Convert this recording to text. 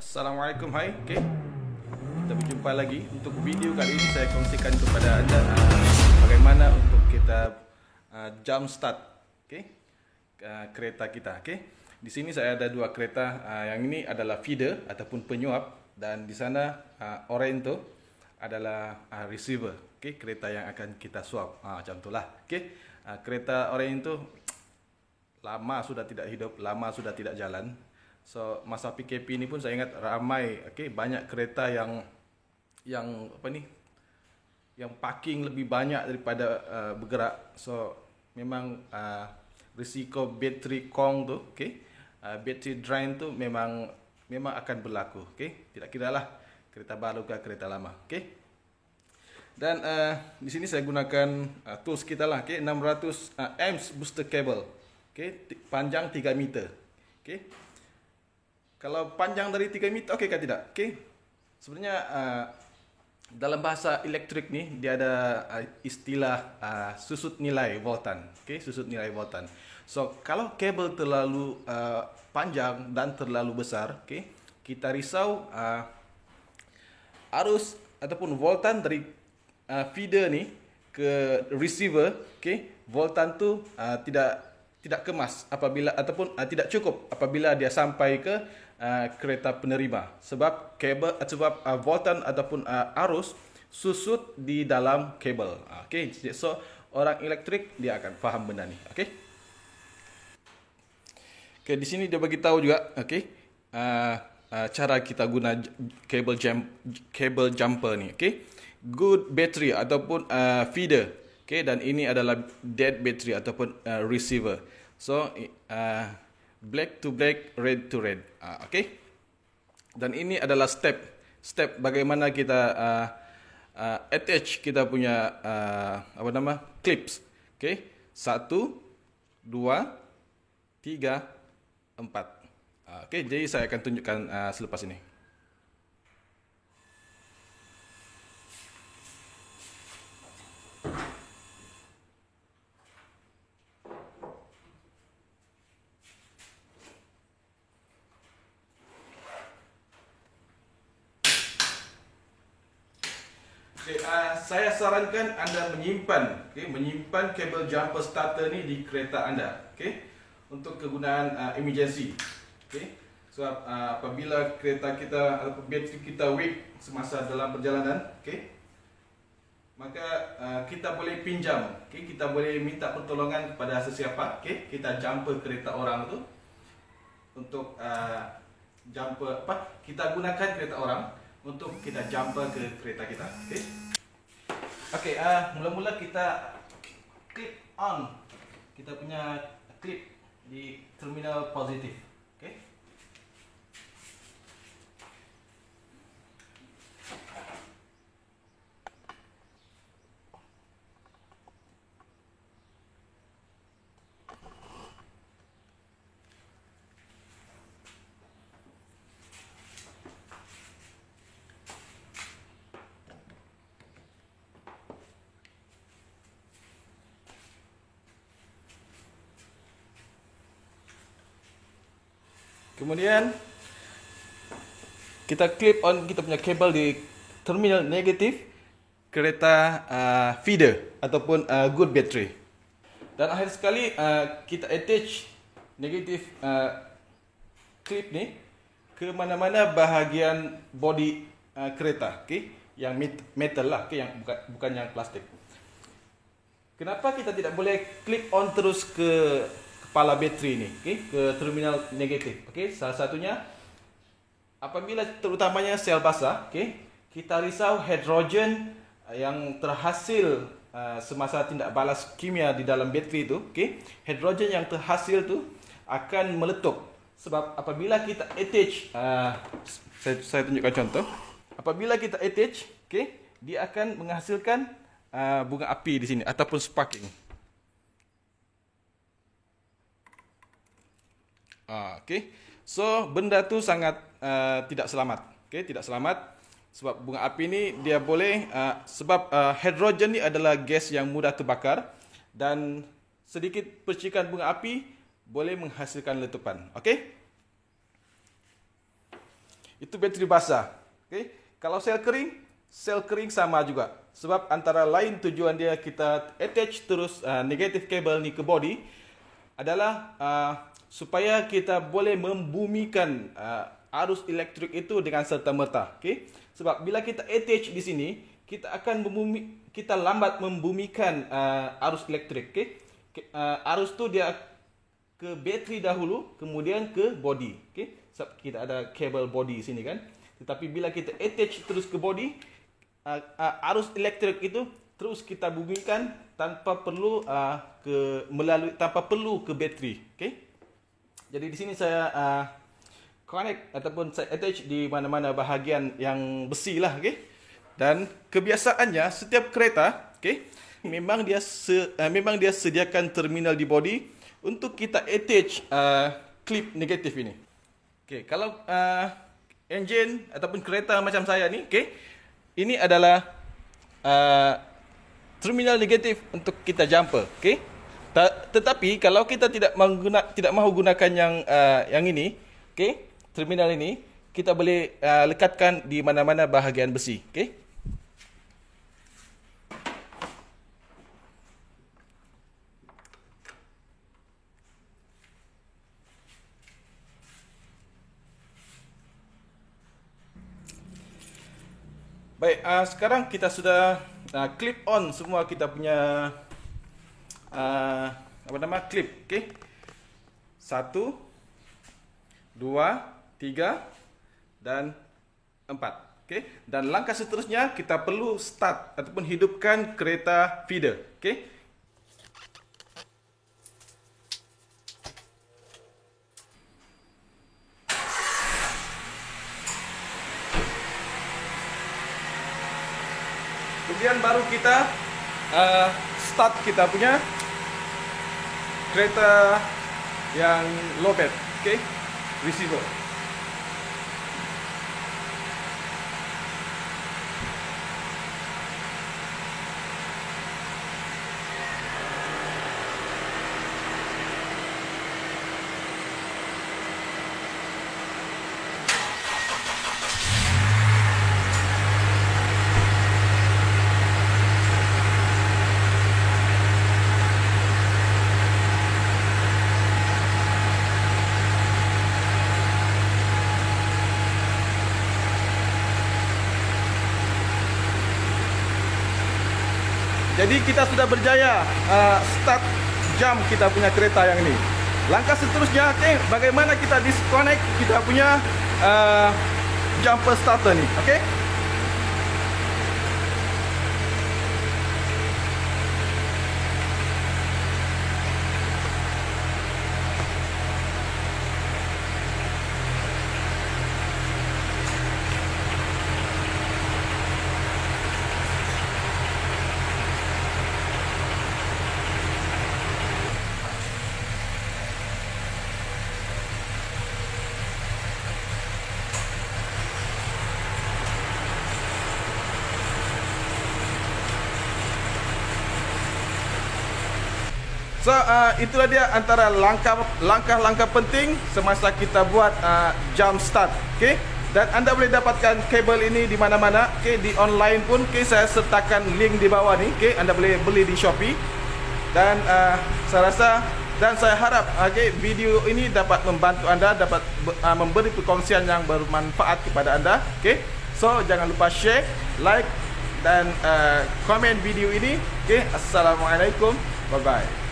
Assalamualaikum, hai. Okey. Kita berjumpa lagi. Untuk video kali ini saya kongsikan kepada anda bagaimana untuk kita jump start, okey, kereta kita, okey. Di sini saya ada dua kereta. Yang ini adalah feeder ataupun penyuap, dan di sana orange itu adalah receiver, okey, kereta yang akan kita suap. Macam itulah, okey. Kereta orange itu lama sudah tidak hidup, lama sudah tidak jalan. So masa PKP ni pun saya ingat ramai, okey, banyak kereta yang apa ni, yang parking lebih banyak daripada bergerak. So memang risiko bateri kong tu, okey, bateri drain tu memang akan berlaku, okey. Tidak kiralah kereta baru ke kereta lama, okey. Dan di sini saya gunakan tools kita lah, okey, 600 amps booster cable, okey, panjang 3 meter, okey. Kalau panjang dari 3 meter, okey ke tidak? Okey. Sebenarnya dalam bahasa elektrik ni dia ada istilah susut nilai voltan. Okey, susut nilai voltan. So, kalau kabel terlalu panjang dan terlalu besar, okey, kita risau arus ataupun voltan dari feeder ni ke receiver, okey, voltan tu tidak kemas apabila ataupun tidak cukup apabila dia sampai ke kereta penerima, sebab kabel voltan ataupun arus susut di dalam kabel. Okey, so orang elektrik dia akan faham benda ni. Okey. Okey, di sini dia bagi tahu juga, okey, cara kita guna kabel jumper ni, okey. Good battery ataupun feeder, okey, dan ini adalah dead battery ataupun receiver. So black to black, red to red. Okey. Dan ini adalah step bagaimana kita attach kita punya clips. Okey. 1 2 3 4. Okey, jadi saya akan tunjukkan selepas ini. Okay, saya sarankan anda menyimpan kabel jumper starter ni di kereta anda, okay, untuk kegunaan emergency, okay. Sebab apabila kereta kita atau bateri kita weak semasa dalam perjalanan, okay, maka kita boleh pinjam, okay, kita boleh minta pertolongan kepada sesiapa, okay, kita jumper kereta orang tu untuk jumper kita gunakan kereta orang untuk kita jumper ke kereta kita, okey. Okey, mula-mula kita clip on kita punya clip di terminal positif, okey. Kemudian kita clip on kita punya kabel di terminal negatif kereta feeder ataupun good battery. Dan akhir sekali kita attach negatif clip ni ke mana-mana bahagian body kereta, okey, yang metal lah, okey, yang bukan yang plastik. Kenapa kita tidak boleh clip on terus ke kepala bateri ni, okey, ke terminal negatif, okey? Salah satunya apabila terutamanya sel basah, okey, kita risau hidrogen yang terhasil semasa tindak balas kimia di dalam bateri itu, okey, hidrogen yang terhasil tu akan meletup. Sebab apabila kita attach, saya tunjukkan contoh. Apabila kita attach, okey, dia akan menghasilkan bunga api di sini ataupun sparking. Okey. So benda tu sangat tidak selamat. Okey, tidak selamat sebab bunga api ni dia boleh sebab hidrogen ni adalah gas yang mudah terbakar dan sedikit percikan bunga api boleh menghasilkan letupan. Okey? itu bateri basah. Okey. Kalau sel kering sama juga. Sebab antara lain tujuan dia kita attach terus negatif kabel ni ke body adalah supaya kita boleh membumikan arus elektrik itu dengan serta-merta. Okey. Sebab bila kita attach di sini, kita akan kita lambat membumikan arus elektrik. Okey. Arus tu dia ke bateri dahulu, kemudian ke body. Okey. Sebab kita ada kabel body sini kan. Tetapi bila kita attach terus ke body, arus elektrik itu terus kita bumikan tanpa perlu tanpa perlu ke bateri. Okey. Jadi di sini saya connect ataupun saya attach di mana-mana bahagian yang besi lah. Okey. Dan kebiasaannya setiap kereta, okey, memang dia sediakan terminal di body untuk kita attach klip negatif ini. Okey, kalau enjin ataupun kereta macam saya ni, okey, ini adalah terminal negatif untuk kita jumper, okey. Tetapi kalau kita tidak mahu gunakan yang ini, okey, terminal ini, kita boleh lekatkan di mana-mana bahagian besi, okey. Baik, sekarang kita sudah clip on semua kita punya clip, okey. 1 2 3 dan 4, okey. Dan langkah seterusnya kita perlu start ataupun hidupkan kereta feeder, okey. Kemudian baru kita start kita punya kereta yang low bed, okey, receiver. Jadi kita sudah berjaya start jam kita punya kereta yang ini. Langkah seterusnya, okay, bagaimana kita disconnect kita punya jumper starter ni, okay? So itulah dia antara langkah-langkah penting semasa kita buat jump start, okey. Dan anda boleh dapatkan kabel ini di mana-mana, okey, di online pun, okey, saya sertakan link di bawah ni, okey, anda boleh beli di Shopee. Dan saya rasa dan saya harap, okey, video ini dapat membantu anda, dapat memberi perkongsian yang bermanfaat kepada anda, okey. So jangan lupa share, like dan komen video ini, okey. Assalamualaikum, bye bye.